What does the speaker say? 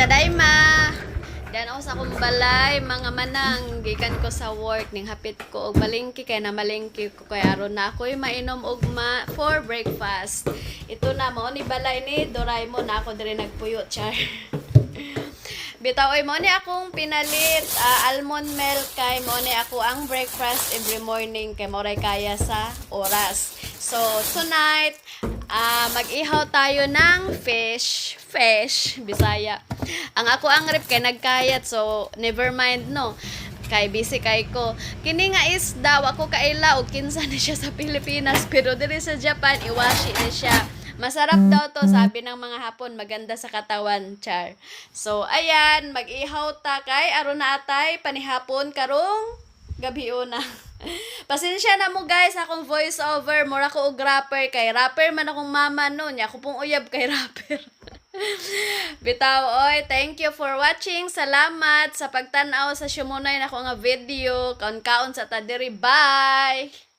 Tadaima! Dan ako sa akong balay, mga manang, gikan ko sa work, ning hapit ko og malingki, kay na malingki ko, kay aron na ako'y mainom og for breakfast. Ito na mo, ni balay ni Doraemon, na ako diri nagpuyo, char. Bitaw, ay mo ni akong pinalit, almond milk, kay mo ni ako ang breakfast every morning, kay moray kaya sa oras. So, tonight, mag-ihaw tayo ng fish, Bisaya. Ang ako ang rip kay nagkayat, so never mind no. Kay busy kay ko. Kini nga isda ako kaila og kinsa ni siya sa Pilipinas, pero diri sa Japan iwashi ni siya. Masarap daw to, sabi ng mga Hapon, maganda sa katawan, char. So ayan, mag-ihaw ta kay aron na atay panihapon karong gabi una. Pasensya na mo guys, akong voice over, mura ko og rapper, kay rapper man akong mama no, nya ako pong uyab kay rapper. Bitaw, oy, thank you for watching. Salamat sa pagtanaw sa Shumunay na ko nga video. Kaon-kaon sa tadiri. Bye!